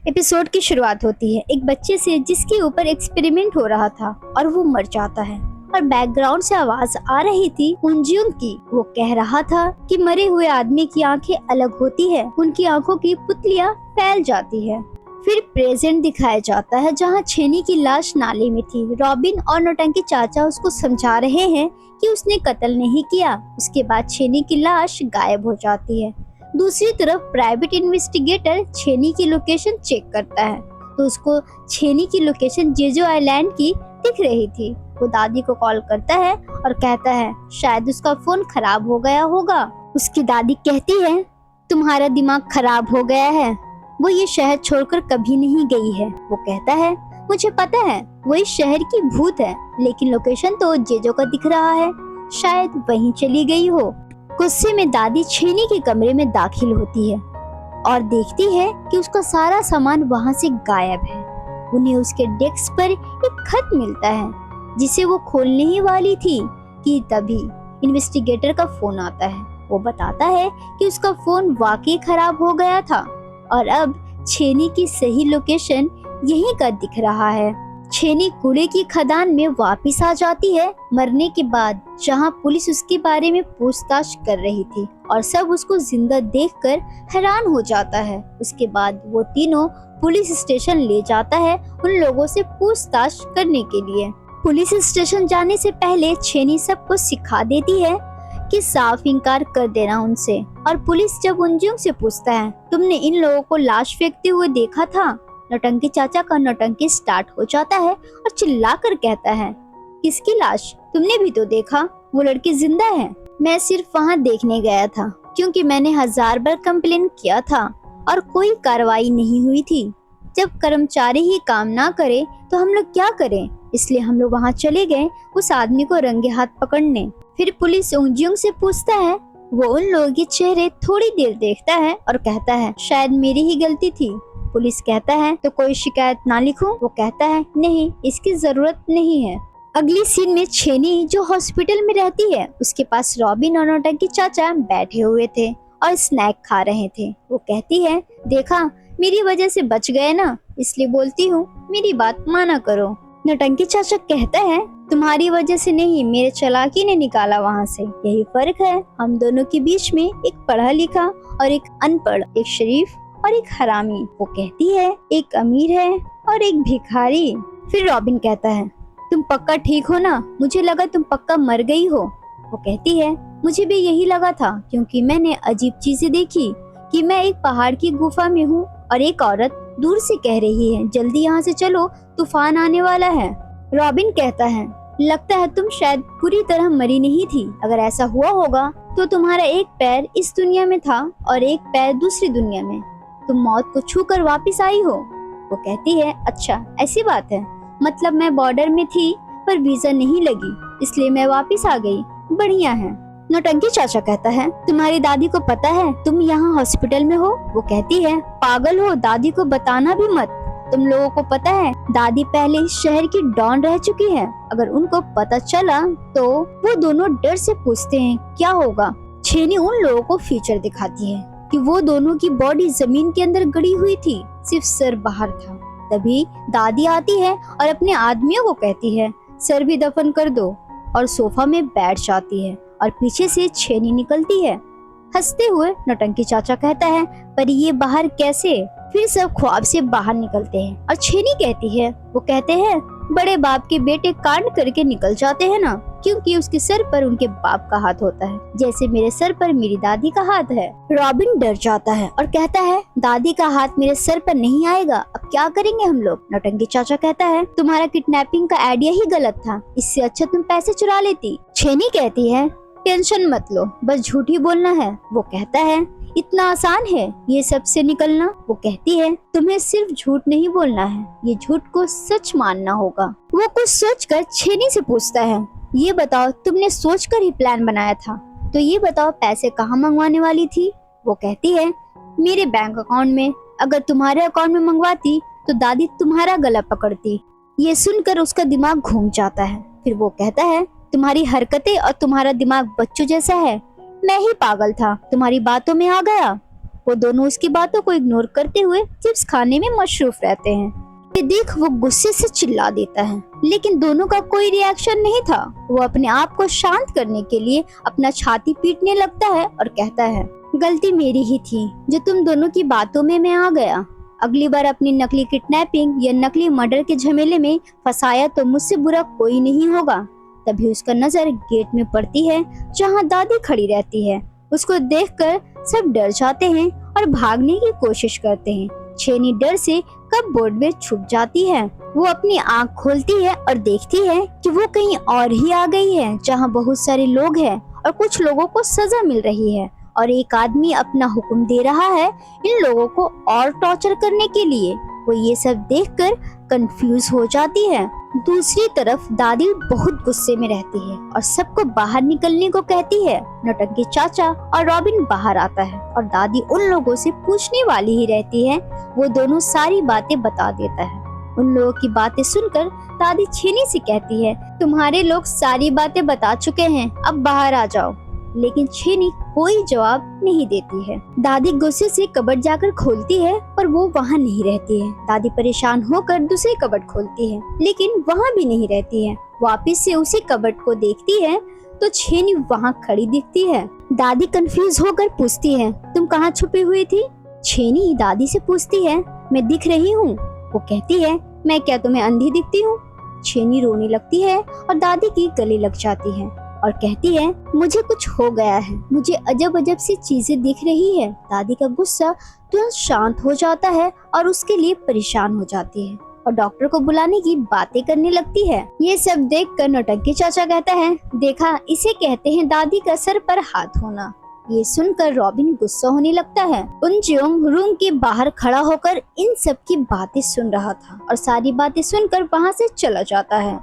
Episode की शुरुआत होती है एक बच्चे से जिसके ऊपर एक्सपेरिमेंट हो रहा था और वो मर जाता है। और बैकग्राउंड से आवाज आ रही थी उनजियोंग की। वो कह रहा था कि मरे हुए आदमी की आंखें अलग होती है, उनकी आंखों की पुतलियां फैल जाती है। फिर प्रेजेंट दिखाया जाता है जहां छेनी की लाश नाले में थी। रॉबिन और नौटंकी चाचा उसको समझा रहे हैं कि उसने कत्ल नहीं किया। उसके बाद छेनी की लाश गायब हो जाती है। दूसरी तरफ प्राइवेट इन्वेस्टिगेटर छेनी की लोकेशन चेक करता है तो उसको छेनी की लोकेशन जेजो आइलैंड की दिख रही थी। वो दादी को कॉल करता है और कहता है शायद उसका फोन खराब हो गया होगा। उसकी दादी कहती है तुम्हारा दिमाग खराब हो गया है, वो ये शहर छोड़कर कभी नहीं गई है। वो कहता है मुझे पता है वो इस शहर की भूत है, लेकिन लोकेशन तो जेजो का दिख रहा है, शायद वहीं चली गई हो। गुस्से में दादी छेनी के कमरे में दाखिल होती है और देखती है कि उसका सारा सामान वहाँ से गायब है। उन्हें उसके डेस्क पर एक खत मिलता है जिसे वो खोलने ही वाली थी कि तभी इन्वेस्टिगेटर का फोन आता है। वो बताता है कि उसका फोन वाकई खराब हो गया था और अब छेनी की सही लोकेशन यहीं का दिख रहा है। छेनी कूड़े की खदान में वापस आ जाती है मरने के बाद, जहां पुलिस उसके बारे में पूछताछ कर रही थी और सब उसको जिंदा देखकर हैरान हो जाता है। उसके बाद वो तीनों पुलिस स्टेशन ले जाता है उन लोगों से पूछताछ करने के लिए। पुलिस स्टेशन जाने से पहले छेनी सबको सिखा देती है कि साफ इनकार कर देना उनसे। और पुलिस जब उनजियोंग से पूछता है तुमने इन लोगों को लाश फेंकते हुए देखा था, नौटंकी चाचा का नौटंकी स्टार्ट हो जाता है और चिल्लाकर कहता है किसकी लाश, तुमने भी तो देखा, वो लड़की जिंदा है। मैं सिर्फ वहाँ देखने गया था क्योंकि मैंने 1000 बार कंप्लेन किया था और कोई कार्रवाई नहीं हुई थी। जब कर्मचारी ही काम ना करे तो हम लोग क्या करें, इसलिए हम लोग वहाँ चले गए उस आदमी को रंगे हाथ पकड़ने। फिर पुलिस उनजियोंग से पूछता है, वो उन लोगों के चेहरे थोड़ी देर देखता है और कहता है शायद मेरी ही गलती थी। पुलिस कहता है तो कोई शिकायत ना लिखूं? वो कहता है नहीं, इसकी जरूरत नहीं है। अगली सीन में छेनी जो हॉस्पिटल में रहती है उसके पास रॉबिन और नौटंकी चाचा बैठे हुए थे और स्नैक खा रहे थे। वो कहती है देखा मेरी वजह से बच गए ना, इसलिए बोलती हूँ मेरी बात माना करो। नौटंकी चाचा कहता है तुम्हारी वजह से नहीं, मेरे चालाकी ने निकाला वहाँ से, यही फर्क है हम दोनों के बीच में, एक पढ़ा लिखा और एक अनपढ़, एक शरीफ और एक हरामी। वो कहती है एक अमीर है और एक भिखारी। फिर रॉबिन कहता है तुम पक्का ठीक हो ना, मुझे लगा तुम पक्का मर गई हो। वो कहती है मुझे भी यही लगा था क्योंकि मैंने अजीब चीजें देखी कि मैं एक पहाड़ की गुफा में हूँ और एक औरत दूर से कह रही है जल्दी यहाँ से चलो, तूफान आने वाला है। रॉबिन कहता है लगता है तुम शायद पूरी तरह मरी नहीं थी, अगर ऐसा हुआ होगा तो तुम्हारा एक पैर इस दुनिया में था और एक पैर दूसरी दुनिया में, तुम मौत को छूकर वापस आई हो। वो कहती है अच्छा ऐसी बात है, मतलब मैं बॉर्डर में थी पर वीजा नहीं लगी इसलिए मैं वापस आ गई, बढ़िया है। नौटंकी चाचा कहता है तुम्हारी दादी को पता है तुम यहाँ हॉस्पिटल में हो? वो कहती है पागल हो, दादी को बताना भी मत, तुम लोगों को पता है दादी पहले इस शहर की डॉन रह चुकी है, अगर उनको पता चला तो वो दोनों डर से पूछते हैं क्या होगा। छेनी उन लोगों को फ्यूचर दिखाती है कि वो दोनों की बॉडी जमीन के अंदर गड़ी हुई थी, सिर्फ सर बाहर था। तभी दादी आती है और अपने आदमियों को कहती है सर भी दफन कर दो और सोफा में बैठ जाती है और पीछे से छेनी निकलती है। हंसते हुए नौटंकी चाचा कहता है पर ये बाहर कैसे? फिर सब ख्वाब से बाहर निकलते हैं और छेनी कहती है, वो कहते हैं बड़े बाप के बेटे कांड करके निकल जाते हैं ना, क्योंकि उसके सर पर उनके बाप का हाथ होता है जैसे मेरे सर पर मेरी दादी का हाथ है। रॉबिन डर जाता है और कहता है दादी का हाथ मेरे सर पर नहीं आएगा, अब क्या करेंगे हम लोग? नौटंकी चाचा कहता है तुम्हारा किडनैपिंग का आइडिया ही गलत था, इससे अच्छा तुम पैसे चुरा लेती। छेनी कहती है टेंशन मत लो, बस झूठ ही बोलना है। वो कहता है इतना आसान है ये सब से निकलना? वो कहती है तुम्हें सिर्फ झूठ नहीं बोलना है, ये झूठ को सच मानना होगा। वो कुछ सोचकर छेनी से पूछता है ये बताओ तुमने सोचकर ही प्लान बनाया था, तो ये बताओ पैसे कहाँ मंगवाने वाली थी? वो कहती है मेरे बैंक अकाउंट में, अगर तुम्हारे अकाउंट में मंगवाती तो दादी तुम्हारा गला पकड़ती। ये सुनकर उसका दिमाग घूम जाता है। फिर वो कहता है तुम्हारी हरकतें और तुम्हारा दिमाग बच्चों जैसा है, मैं ही पागल था, तुम्हारी बातों में आ गया। वो दोनों उसकी बातों को इग्नोर करते हुए चिप्स खाने में मशरूफ रहते हैं। ये देख वो गुस्से से चिल्ला देता है, लेकिन दोनों का कोई रिएक्शन नहीं था। वो अपने आप को शांत करने के लिए अपना छाती पीटने लगता है और कहता है, गलती मेरी ही थी जो तुम दोनों की बातों में मैं आ गया। अगली बार अपनी नकली किडनैपिंग या नकली मर्डर के झमेले में फंसाया तो मुझसे बुरा कोई नहीं होगा। तभी उसका नजर गेट में पड़ती है जहाँ दादी खड़ी रहती है। उसको देखकर सब डर जाते हैं और भागने की कोशिश करते हैं। छेनी डर से कपबोर्ड में छुप जाती है। वो अपनी आंख खोलती है और देखती है कि वो कहीं और ही आ गई है जहाँ बहुत सारे लोग हैं और कुछ लोगों को सजा मिल रही है और एक आदमी अपना हुक्म दे रहा है इन लोगों को और टॉर्चर करने के लिए। वो ये सब देखकर कंफ्यूज हो जाती है। दूसरी तरफ दादी बहुत गुस्से में रहती है और सबको बाहर निकलने को कहती है। नौटंकी चाचा और रॉबिन बाहर आता है और दादी उन लोगों से पूछने वाली ही रहती है। वो दोनों सारी बातें बता देता है। उन लोगों की बातें सुनकर दादी छेनी से कहती है, तुम्हारे लोग सारी बातें बता चुके हैं, अब बाहर आ जाओ। लेकिन छेनी कोई जवाब नहीं देती है। दादी गुस्से से कबर्ड जाकर खोलती है पर वो वहाँ नहीं रहती है। दादी परेशान होकर दूसरी कबर्ड खोलती है लेकिन वहाँ भी नहीं रहती है। वापस से उसी कबर्ड को देखती है तो छेनी वहाँ खड़ी दिखती है। दादी कंफ्यूज होकर पूछती है, तुम कहाँ छुपी हुई थी? छेनी दादी से पूछती है, मैं दिख रही हूँ। वो कहती है, मैं क्या तुम्हें अंधी दिखती हूँ? छेनी रोने लगती है और दादी की गले लग जाती है और कहती है, मुझे कुछ हो गया है, मुझे अजब अजब सी चीजें दिख रही है। दादी का गुस्सा तुरंत शांत हो जाता है और उसके लिए परेशान हो जाती है और डॉक्टर को बुलाने की बातें करने लगती है। ये सब देखकर नौटंकी चाचा कहता है, देखा, इसे कहते हैं दादी का सर पर हाथ होना। ये सुनकर रॉबिन गुस्सा होने लगता है। उनजोंग रूम के बाहर खड़ा होकर इन सब की बातें सुन रहा था और सारी बातें सुनकर वहाँ से चला जाता है।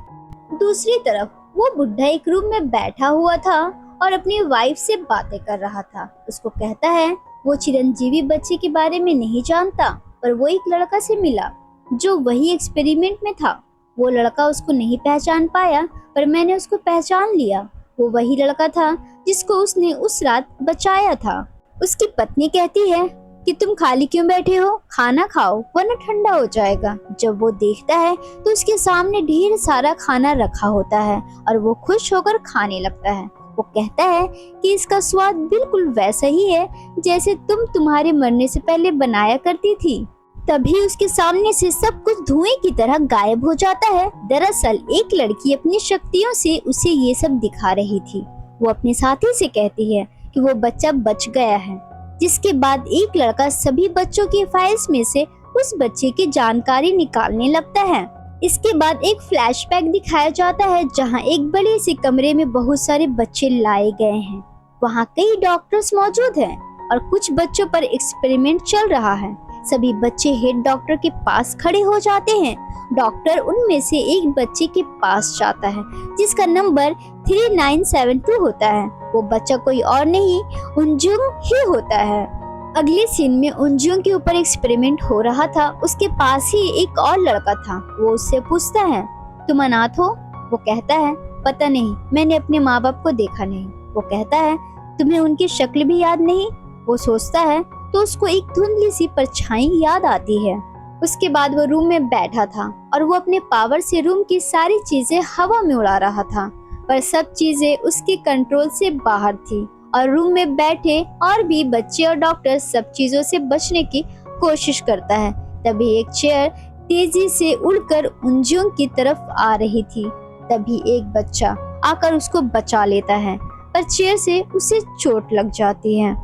दूसरी तरफ वो बुढ़ा एक रूम में बैठा हुआ था और अपनी वाइफ से बातें कर रहा था। उसको कहता है वो चिरंजीवी बच्चे के बारे में नहीं जानता, पर वो एक लड़का से मिला जो वही एक्सपेरिमेंट में था। वो लड़का उसको नहीं पहचान पाया पर मैंने उसको पहचान लिया। वो वही लड़का था जिसको उसने उस रात बचाया था। उसकी पत्नी कहती है कि तुम खाली क्यों बैठे हो, खाना खाओ वरना ठंडा हो जाएगा। जब वो देखता है तो उसके सामने ढेर सारा खाना रखा होता है और वो खुश होकर खाने लगता है। वो कहता है कि इसका स्वाद बिल्कुल वैसा ही है जैसे तुम तुम्हारे मरने से पहले बनाया करती थी। तभी उसके सामने से सब कुछ धुएं की तरह गायब हो जाता है। दरअसल एक लड़की अपनी शक्तियों से उसे ये सब दिखा रही थी। वो अपने साथी से कहती है कि वो बच्चा बच गया है, जिसके बाद एक लड़का सभी बच्चों की फाइल्स में से उस बच्चे की जानकारी निकालने लगता है। इसके बाद एक फ्लैशबैक दिखाया जाता है जहां एक बड़े से कमरे में बहुत सारे बच्चे लाए गए हैं। वहां कई डॉक्टर्स मौजूद हैं और कुछ बच्चों पर एक्सपेरिमेंट चल रहा है। सभी बच्चे हेड डॉक्टर के पास खड़े हो जाते हैं। डॉक्टर उनमें से एक बच्चे के पास जाता है जिसका नंबर 3972 होता है। वो बच्चा कोई और नहीं उनजुंग ही होता है। अगले सीन में उनजुंग के ऊपर एक्सपेरिमेंट हो रहा था। उसके पास ही एक और लड़का था। वो उससे पूछता है, तुम अनाथ हो? वो कहता है, पता नहीं, मैंने अपने माँ बाप को देखा नहीं। वो कहता है, तुम्हें उनकी शक्ल भी याद नहीं? वो सोचता है तो उसको एक धुंधली सी परछाई याद आती है। उसके बाद वो रूम में बैठा था और वो अपने पावर से रूम की सारी चीजें हवा में उड़ा रहा था, पर सब चीजें उसके कंट्रोल से बाहर थी और रूम में बैठे और भी बच्चे और डॉक्टर सब चीजों से बचने की कोशिश करता है। तभी एक चेयर तेजी से उड़कर उनजुंग की तरफ आ रही थी। तभी एक बच्चा आकर उसको बचा लेता है, पर चेयर से उसे चोट लग जाती है।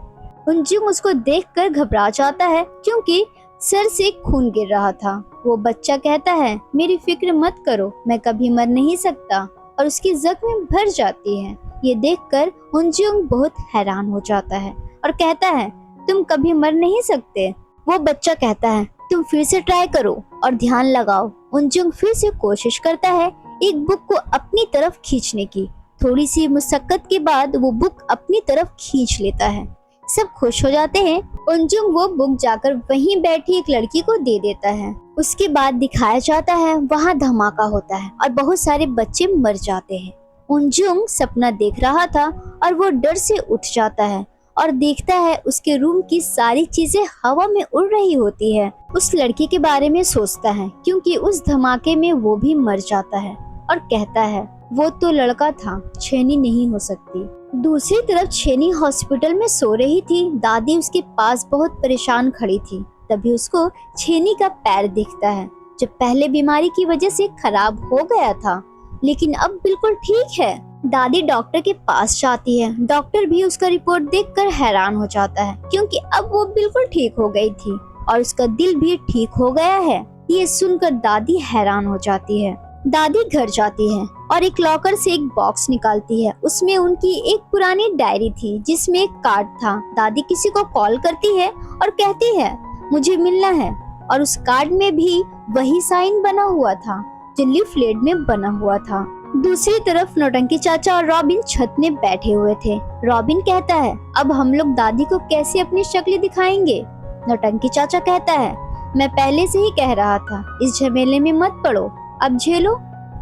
उनजुंग उसको देखकर घबरा जाता है क्योंकि सर से खून गिर रहा था। वो बच्चा कहता है, मेरी फिक्र मत करो, मैं कभी मर नहीं सकता, और उसकी जख्म भर जाती है। ये देखकर उनजुंग बहुत हैरान हो जाता है और कहता है, तुम कभी मर नहीं सकते। वो बच्चा कहता है, तुम फिर से ट्राई करो और ध्यान लगाओ। उनजुंग फिर से कोशिश करता है एक बुक को अपनी तरफ खींचने की। थोड़ी सी मुशक्कत के बाद वो बुक अपनी तरफ खींच लेता है। सब खुश हो जाते हैं। उनजुंग वो बुक जाकर वहीं बैठी एक लड़की को दे देता है। उसके बाद दिखाया जाता है वहाँ धमाका होता है और बहुत सारे बच्चे मर जाते हैं। उनजुंग सपना देख रहा था और वो डर से उठ जाता है और देखता है उसके रूम की सारी चीजें हवा में उड़ रही होती है। उस लड़की के बारे में सोचता है क्योंकि उस धमाके में वो भी मर जाता है और कहता है वो तो लड़का था, छेनी नहीं हो सकती। दूसरी तरफ छेनी हॉस्पिटल में सो रही थी। दादी उसके पास बहुत परेशान खड़ी थी। तभी उसको छेनी का पैर दिखता है जो पहले बीमारी की वजह से खराब हो गया था, लेकिन अब बिल्कुल ठीक है। दादी डॉक्टर के पास जाती है। डॉक्टर भी उसका रिपोर्ट देखकर हैरान हो जाता है क्योंकि अब वो बिल्कुल ठीक हो गई थी और उसका दिल भी ठीक हो गया है। ये सुनकर दादी हैरान हो जाती है। दादी घर जाती है और एक लॉकर से एक बॉक्स निकालती है। उसमें उनकी एक पुरानी डायरी थी जिसमें एक कार्ड था। दादी किसी को कॉल करती है और कहती है मुझे मिलना है, और उस कार्ड में भी वही साइन बना हुआ था जो लीफलेट में बना हुआ था। दूसरी तरफ नौटंकी चाचा और रॉबिन छत में बैठे हुए थे। रॉबिन कहता है अब हम लोग दादी को कैसे अपनी शक्ल दिखाएंगे। नौटंकी चाचा कहता है मैं पहले से ही कह रहा था इस झमेले में मत पड़ो, अब झेलो।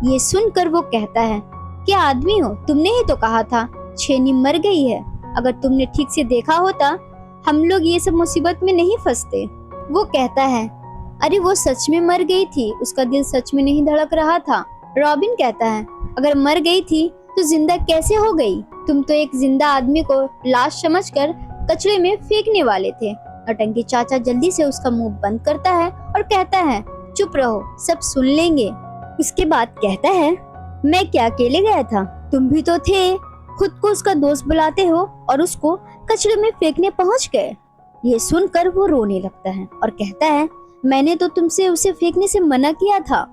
ये सुनकर वो कहता है क्या आदमी हो, तुमने ही तो कहा था छेनी मर गई है। अगर तुमने ठीक से देखा होता हम लोग ये सब मुसीबत में नहीं फंसते। वो कहता है अरे वो सच में मर गई थी, उसका दिल सच में नहीं धड़क रहा था। रॉबिन कहता है अगर मर गई थी तो जिंदा कैसे हो गई? तुम तो एक जिंदा आदमी को लाश समझकर कचरे में फेंकने वाले थे। नौटंकी चाचा जल्दी से उसका मुंह बंद करता है और कहता है चुप रहो, सब सुन लेंगे। उसके बाद कहता है मैं क्या अकेले गया था, तुम भी तो थे। खुद को उसका दोस्त बुलाते हो और उसको कचरे में फेंकने पहुंच गए। ये सुनकर वो रोने लगता है और कहता है मैंने तो तुमसे उसे फेंकने से मना किया था।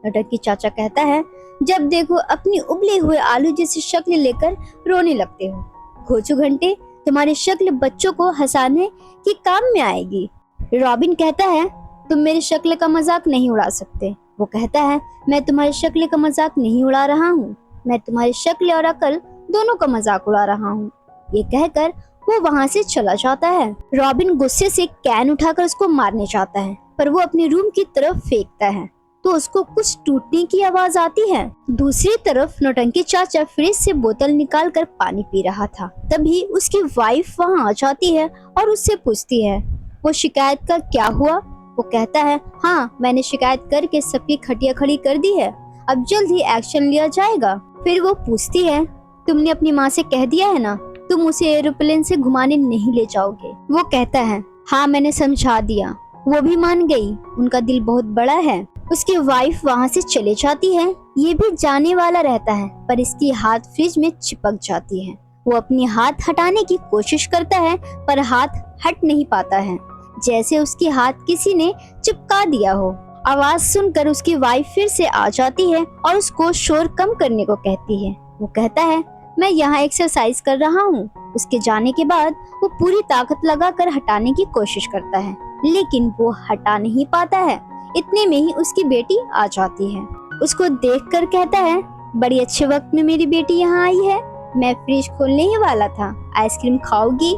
नौटंकी चाचा कहता है जब देखो अपनी उबले हुए आलू जैसी शक्ल लेकर रोने लगते हो। घोचू घंटे तुम्हारी शक्ल बच्चों को हंसाने की काम में आएगी। रॉबिन कहता है तुम मेरी शक्ल का मजाक नहीं उड़ा सकते। वो कहता है मैं तुम्हारी शक्ल का मजाक नहीं उड़ा रहा हूँ, मैं तुम्हारी शक्ल और अकल दोनों का मजाक उड़ा रहा हूँ। ये कहकर वो वहाँ से चला जाता है। रॉबिन गुस्से से कैन उठाकर उसको मारने चाहता है पर वो अपने रूम की तरफ फेंकता है तो उसको कुछ टूटने की आवाज आती है। दूसरी तरफ नौटंकी चाचा फ्रिज से बोतल निकालकर पानी पी रहा था। तभी उसकी वाइफ वहाँ आ जाती है और उससे पूछती है वो शिकायत का क्या हुआ। वो कहता है हाँ मैंने शिकायत करके सबकी खटिया खड़ी कर दी है, अब जल्द ही एक्शन लिया जाएगा। फिर वो पूछती है तुमने अपनी माँ से कह दिया है ना तुम उसे एरोप्लेन से घुमाने नहीं ले जाओगे। वो कहता है हाँ मैंने समझा दिया, वो भी मान गई, उनका दिल बहुत बड़ा है। उसकी वाइफ वहाँ से चले जाती है। ये भी जाने वाला रहता है पर इसकी हाथ फ्रिज में चिपक जाती है। वो अपनी हाथ हटाने की कोशिश करता है पर हाथ हट नहीं पाता है, जैसे उसकी हाथ किसी ने चिपका दिया हो। आवाज सुनकर उसकी वाइफ फिर से आ जाती है और उसको शोर कम करने को कहती है। वो कहता है मैं यहाँ एक्सरसाइज कर रहा हूँ। उसके जाने के बाद वो पूरी ताकत लगाकर हटाने की कोशिश करता है लेकिन वो हटा नहीं पाता है। इतने में ही उसकी बेटी आ जाती है। उसको देखकर कहता है बड़ी अच्छे वक्त में मेरी बेटी यहाँ आई है, मैं फ्रिज खोलने ही वाला था, आइसक्रीम खाओगी?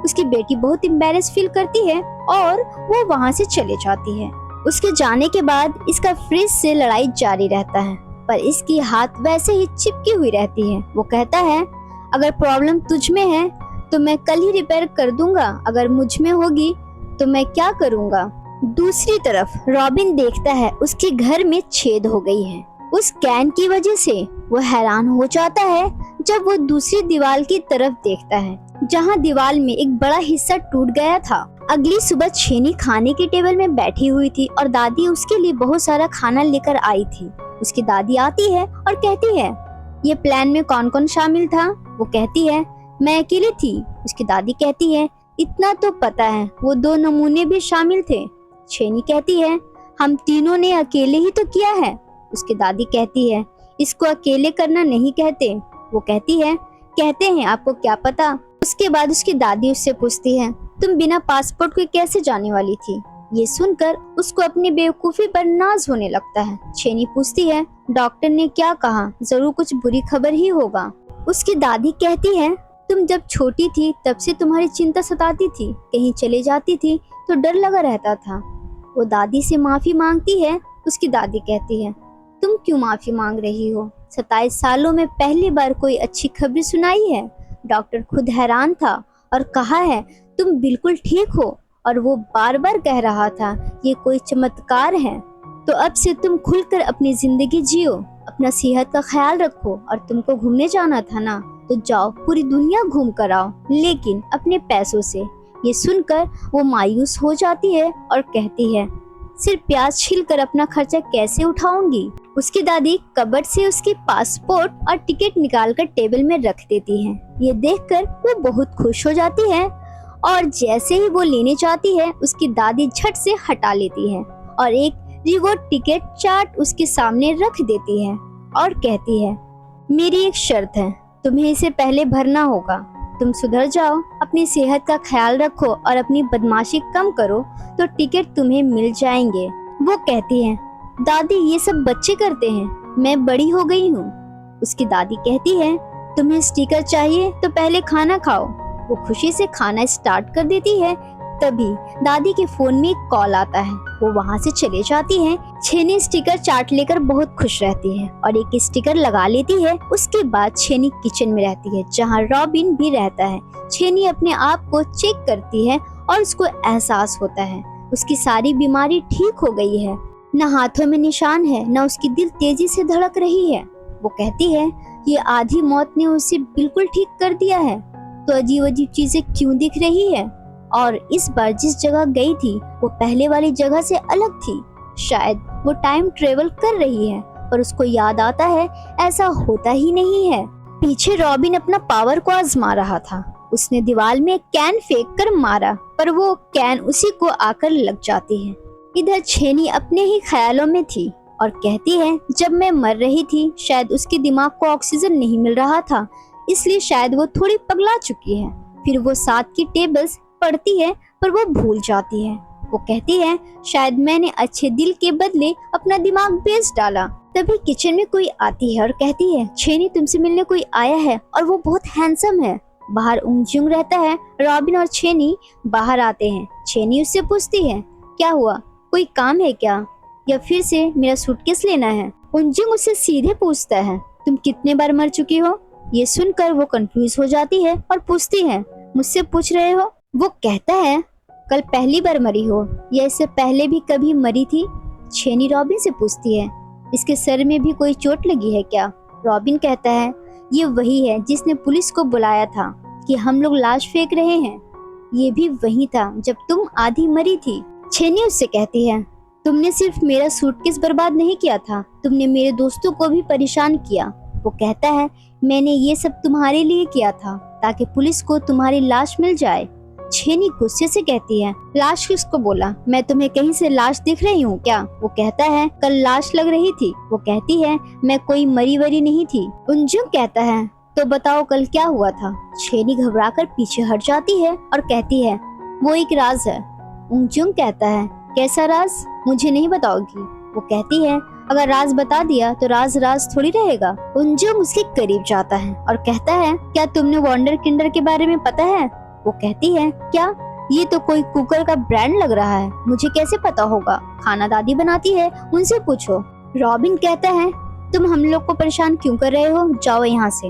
उसकी बेटी बहुत एम्बैरेस फील करती है और वो वहाँ से चले जाती है। उसके जाने के बाद इसका फ्रिज से लड़ाई जारी रहता है पर इसकी हाथ वैसे ही चिपकी हुई रहती है। वो कहता है अगर प्रॉब्लम तुझ में है तो मैं कल ही रिपेयर कर दूंगा, अगर मुझ में होगी तो मैं क्या करूंगा। दूसरी तरफ रॉबिन देखता है उसके घर में छेद हो गई है। उस कैन की वजह से वो हैरान हो जाता है जब वो दूसरी दीवार की तरफ देखता है जहाँ दीवार में एक बड़ा हिस्सा टूट गया था। अगली सुबह छेनी खाने के टेबल में बैठी हुई थी और दादी उसके लिए बहुत सारा खाना लेकर आई थी। उसकी दादी आती है और कहती है ये प्लान में कौन कौन शामिल था। वो कहती है मैं अकेली थी। उसकी दादी कहती है इतना तो पता है, वो 2 नमूने भी शामिल थे। छेनी कहती है हम तीनों ने अकेले ही तो किया है। उसकी दादी कहती है इसको अकेले करना नहीं कहते। वो कहती है कहते हैं, आपको क्या पता। उसके बाद उसकी दादी उससे पूछती है तुम बिना पासपोर्ट के कैसे जाने वाली थी। ये सुनकर उसको अपनी बेवकूफी पर नाज होने लगता है। छेनी पूछती है डॉक्टर ने क्या कहा, जरूर कुछ बुरी खबर ही होगा। उसकी दादी कहती है तुम जब छोटी थी तब से तुम्हारी चिंता सताती थी, कहीं चले जाती थी तो डर लगा रहता था। वो दादी से माफी मांगती है। उसकी दादी कहती है तुम क्यों माफी मांग रही हो, 27 सालों में पहली बार कोई अच्छी खबर सुनाई है। डॉक्टर खुद हैरान था और कहा है तुम बिल्कुल ठीक हो, और वो बार बार कह रहा था ये कोई चमत्कार है। तो अब से तुम खुलकर अपनी जिंदगी जियो, अपना सेहत का ख्याल रखो, और तुमको घूमने जाना था ना, तो जाओ पूरी दुनिया घूम कर आओ, लेकिन अपने पैसों से। ये सुनकर वो मायूस हो जाती है और कहती है सिर्फ प्याज छीलकर अपना खर्चा कैसे उठाऊंगी। उसकी दादी कबर्ड से उसकी पासपोर्ट और टिकट निकालकर टेबल में रख देती है। ये देखकर वो बहुत खुश हो जाती है, और जैसे ही वो लेने जाती है उसकी दादी झट से हटा लेती है और एक रिवॉर्ड टिकट चार्ट उसके सामने रख देती है और कहती है मेरी एक शर्त है, तुम्हें इसे पहले भरना होगा। तुम सुधर जाओ, अपनी सेहत का ख्याल रखो और अपनी बदमाशी कम करो, तो टिकट तुम्हें मिल जाएंगे। वो कहती है दादी ये सब बच्चे करते हैं, मैं बड़ी हो गई हूँ। उसकी दादी कहती है तुम्हें स्टिकर चाहिए तो पहले खाना खाओ। वो खुशी से खाना स्टार्ट कर देती है। तभी दादी के फोन में एक कॉल आता है। वो वहाँ से चले जाती है। छेनी स्टिकर चार्ट लेकर बहुत खुश रहती है और एक स्टिकर लगा लेती है। उसके बाद छेनी किचन में रहती है जहाँ रॉबिन भी रहता है। छेनी अपने आप को चेक करती है और उसको एहसास होता है उसकी सारी बीमारी ठीक हो गई है। न हाथों में निशान है, न उसकी दिल तेजी से धड़क रही है। वो कहती है ये आधी मौत ने उसे बिल्कुल ठीक कर दिया है, तो अजीब अजीब चीजें क्यों दिख रही है। और इस बार जिस जगह गई थी वो पहले वाली जगह से अलग थी। शायद वो टाइम ट्रेवल कर रही है, पर उसको याद आता है ऐसा होता ही नहीं है। पीछे रॉबिन अपना पावर को आजमा रहा था। उसने दीवार में कैन फेंक कर मारा, पर वो कैन उसी को आकर लग जाती है। इधर छेनी अपने ही ख्यालों में थी और कहती है जब मैं मर रही थी शायद उसके दिमाग को ऑक्सीजन नहीं मिल रहा था, इसलिए शायद वो थोड़ी पगला चुकी है। फिर वो 7 की टेबल्स पढ़ती है पर वो भूल जाती है। वो कहती है शायद मैंने अच्छे दिल के बदले अपना दिमाग बेच डाला। तभी किचन में कोई आती है और कहती है छेनी तुमसे मिलने कोई आया है और वो बहुत हैंडसम है। बाहर उंगजुंग रहता है। रॉबिन और छेनी बाहर आते हैं। छेनी उससे पूछती है क्या हुआ, कोई काम है क्या, या फिर से मेरा सूटकेस लेना है। उंगजुंग उससे सीधे पूछता है तुम कितने बार मर चुकी हो। ये सुनकर वो कंफ्यूज हो जाती है और पूछती है मुझसे पूछ रहे हो। वो कहता है कल पहली बार मरी हो या इससे पहले भी कभी मरी थी। छेनी रॉबिन से पूछती है इसके सर में भी कोई चोट लगी है क्या। रॉबिन कहता है ये वही है जिसने पुलिस को बुलाया था कि हम लोग लाश फेंक रहे हैं। ये भी वही था जब तुम आधी मरी थी। छेनी उससे कहती है तुमने सिर्फ मेरा सूटकेस बर्बाद नहीं किया था, तुमने मेरे दोस्तों को भी परेशान किया। वो कहता है मैंने ये सब तुम्हारे लिए किया था ताकि पुलिस को तुम्हारी लाश मिल जाए। छेनी गुस्से से कहती है लाश किसको बोला, मैं तुम्हें कहीं से लाश दिख रही हूँ क्या। वो कहता है कल लाश लग रही थी। वो कहती है मैं कोई मरी वरी नहीं थी। उंजुंग कहता है तो बताओ कल क्या हुआ था। छेनी घबराकर पीछे हट जाती है और कहती है वो एक राज है। उंजुंग कहता है कैसा राज, मुझे नहीं बताओगी। वो कहती है अगर राज बता दिया तो राज राज थोड़ी रहेगा। उंजुंग उसके करीब जाता है और कहता है क्या तुमने वंडर किंडर के बारे में पता है। वो कहती है क्या, ये तो कोई कुकर का ब्रांड लग रहा है, मुझे कैसे पता होगा, खाना दादी बनाती है, उनसे पूछो। रॉबिन कहता है तुम हम लोग को परेशान क्यों कर रहे हो, जाओ यहाँ से।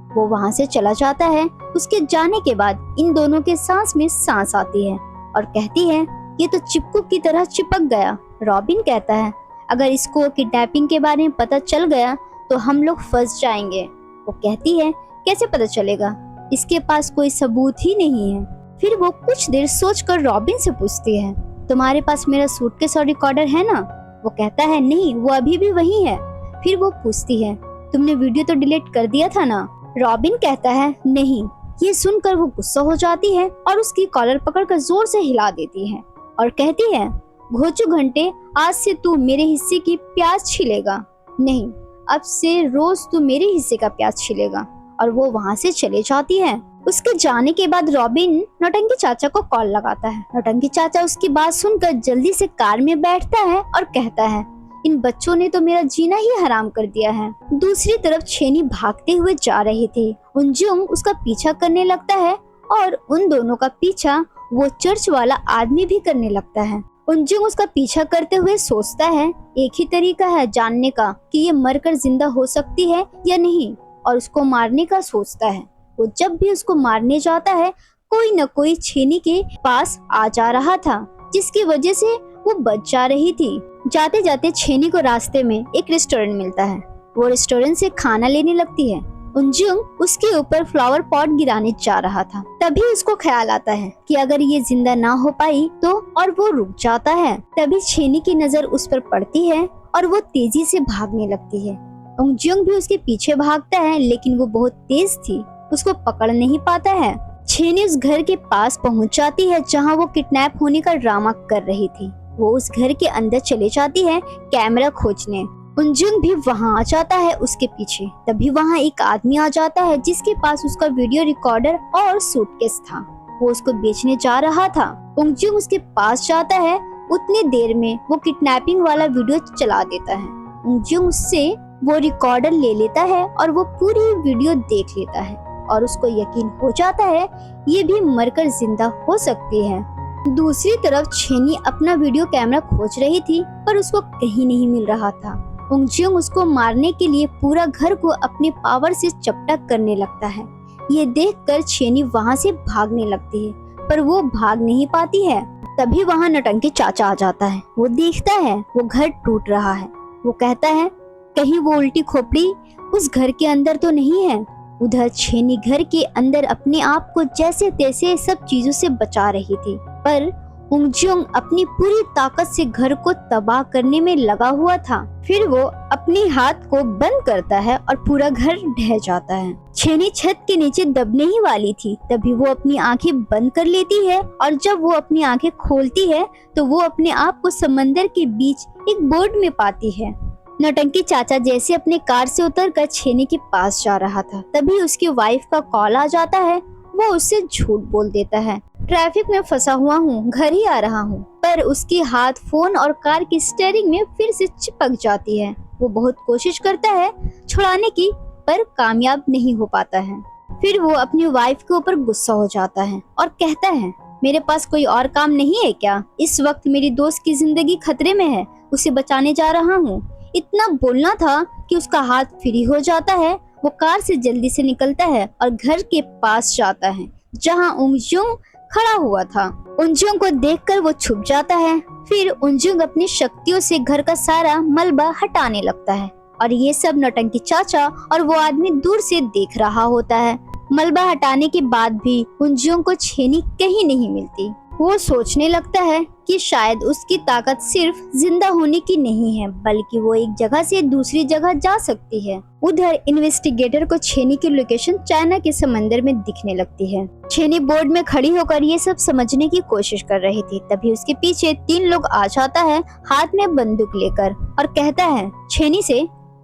वो वहाँ से चला जाता है। उसके जाने के बाद इन दोनों के सांस में सांस आती है और कहती है ये तो चिपकू की तरह चिपक गया। रॉबिन कहता है अगर इसको किडनैपिंग के बारे में पता चल गया तो हम लोग फंस जाएंगे। वो कहती है कैसे पता चलेगा, इसके पास कोई सबूत ही नहीं है। फिर वो कुछ देर सोचकर रॉबिन से पूछती है तुम्हारे पास मेरा सूटकेस और रिकॉर्डर है ना। वो कहता है नहीं, वो अभी भी वही है। फिर वो पूछती है तुमने वीडियो तो डिलीट कर दिया था ना। रॉबिन कहता है नहीं। ये सुनकर वो गुस्सा हो जाती है और उसकी कॉलर पकड़कर जोर से हिला देती है और कहती है घोचू घंटे, आज से तू मेरे हिस्से की प्याज छीलेगा। नहीं, अब से रोज तू मेरे हिस्से का प्याज छीलेगा। और वो वहाँ से चले जाती है। उसके जाने के बाद रॉबिन नौटंकी चाचा को कॉल लगाता है। नौटंकी चाचा उसकी बात सुनकर जल्दी से कार में बैठता है और कहता है इन बच्चों ने तो मेरा जीना ही हराम कर दिया है। दूसरी तरफ छेनी भागते हुए जा रही थी। उंजुंग उसका पीछा करने लगता है और उन दोनों का पीछा वो चर्च वाला आदमी भी करने लगता है। उंजुंग उसका पीछा करते हुए सोचता है एक ही तरीका है जानने का कि ये मरकर जिंदा हो सकती है या नहीं, और उसको मारने का सोचता है। वो जब भी उसको मारने जाता है कोई न कोई छेनी के पास आ जा रहा था, जिसकी वजह से वो बच जा रही थी। जाते जाते छेनी को रास्ते में एक रेस्टोरेंट मिलता है। वो रेस्टोरेंट से खाना लेने लगती है। उनजुंग उसके ऊपर फ्लावर पॉट गिराने जा रहा था। तभी उसको ख्याल आता है कि अगर ये जिंदा ना हो पाई तो, और वो रुक जाता है। तभी छेनी की नजर उस पर पड़ती है और वो तेजी से भागने लगती है। उनजुंग भी उसके पीछे भागता है, लेकिन वो बहुत तेज थी, उसको पकड़ नहीं पाता है। छेनी उस घर के पास पहुंच जाती है जहां वो किडनैप होने का ड्रामा कर रही थी। वो उस घर के अंदर चले जाती है कैमरा खोजने। उनजुंग भी वहां आ जाता है उसके पीछे। तभी वहां एक आदमी आ जाता है जिसके पास उसका वीडियो रिकॉर्डर और सूटकेस था। वो उसको बेचने जा रहा था। उनजुंग उसके पास जाता है। उतनी देर में वो किडनैपिंग वाला वीडियो चला देता है। उनजुंग उससे वो रिकॉर्डर ले लेता है और वो पूरी वीडियो देख लेता है और उसको यकीन हो जाता है ये भी मरकर जिंदा हो सकती है। दूसरी तरफ छेनी अपना वीडियो कैमरा खोज रही थी, पर उसको कहीं नहीं मिल रहा था। उनजुंग उसको मारने के लिए पूरा घर को अपने पावर से चपटा करने लगता है। ये देखकर छेनी वहाँ से भागने लगती है, पर वो भाग नहीं पाती है। तभी वहाँ नौटंकी चाचा आ जाता है। वो देखता है वो घर टूट रहा है। वो कहता है कहीं वो उल्टी खोपड़ी उस घर के अंदर तो नहीं है। उधर छेनी घर के अंदर अपने आप को जैसे तैसे सब चीजों से बचा रही थी, पर उनजुंग अपनी पूरी ताकत से घर को तबाह करने में लगा हुआ था। फिर वो अपने हाथ को बंद करता है और पूरा घर ढह जाता है। छेनी छत के नीचे दबने ही वाली थी, तभी वो अपनी आंखें बंद कर लेती है और जब वो अपनी आंखें खोलती है तो वो अपने आप को समंदर के बीच एक बोट में पाती है। नौटंकी चाचा जैसे अपने कार से उतरकर छेनी के पास जा रहा था, तभी उसकी वाइफ का कॉल आ जाता है। वो उससे झूठ बोल देता है, ट्रैफिक में फंसा हुआ हूँ, घर ही आ रहा हूँ। पर उसकी हाथ फोन और कार की स्टीयरिंग में फिर से चिपक जाती है। वो बहुत कोशिश करता है छुड़ाने की, पर कामयाब नहीं हो पाता है। फिर वो अपनी वाइफ के ऊपर गुस्सा हो जाता है और कहता है मेरे पास कोई और काम नहीं है क्या? इस वक्त मेरी दोस्त की जिंदगी खतरे में है, उसे बचाने जा रहा हूँ। इतना बोलना था कि उसका हाथ फ्री हो जाता है। वो कार से जल्दी से निकलता है और घर के पास जाता है जहां उनजुंग खड़ा हुआ था। उनजुंग को देखकर वो छुप जाता है। फिर उनजुंग अपनी शक्तियों से घर का सारा मलबा हटाने लगता है और ये सब नौटंकी चाचा और वो आदमी दूर से देख रहा होता है। मलबा हटाने के बाद भी उनजुंग को छेनी कहीं नहीं मिलती। वो सोचने लगता है कि शायद उसकी ताकत सिर्फ जिंदा होने की नहीं है, बल्कि वो एक जगह से दूसरी जगह जा सकती है। उधर इन्वेस्टिगेटर को छेनी की लोकेशन चाइना के समंदर में दिखने लगती है। छेनी बोर्ड में खड़ी होकर ये सब समझने की कोशिश कर रही थी। तभी उसके पीछे 3 लोग आ जाता है हाथ में बंदूक लेकर और कहता है छेनी से,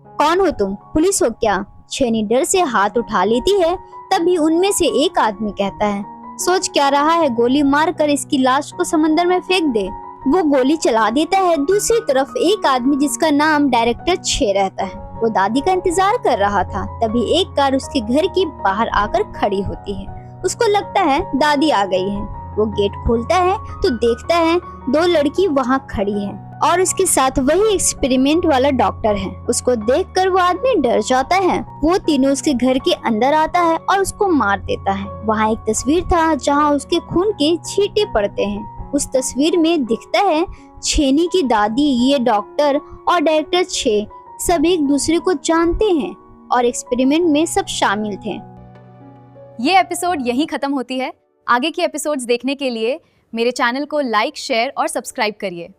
कौन हो तुम, पुलिस हो क्या? छेनी डर से हाथ उठा लेती है। तभी उनमें से एक आदमी कहता है सोच क्या रहा है, गोली मार कर इसकी लाश को समंदर में फेंक दे। वो गोली चला देता है। दूसरी तरफ एक आदमी जिसका नाम डायरेक्टर 6 रहता है, वो दादी का इंतजार कर रहा था। तभी एक कार उसके घर के बाहर आकर खड़ी होती है। उसको लगता है दादी आ गई है। वो गेट खोलता है तो देखता है 2 लड़की वहाँ खड़ी है और उसके साथ वही एक्सपेरिमेंट वाला डॉक्टर है। उसको देखकर वो आदमी डर जाता है। वो तीनों उसके घर के अंदर आता है और उसको मार देता है। वहाँ एक तस्वीर था जहाँ उसके खून के छींटे पड़ते हैं। उस तस्वीर में दिखता है छेनी की दादी, ये डॉक्टर और डायरेक्टर 6 सब एक दूसरे को जानते हैं और एक्सपेरिमेंट में सब शामिल थे। ये एपिसोड यहीं खत्म होती है। आगे की एपिसोड्स देखने के लिए मेरे चैनल को लाइक, शेयर और सब्सक्राइब करिए।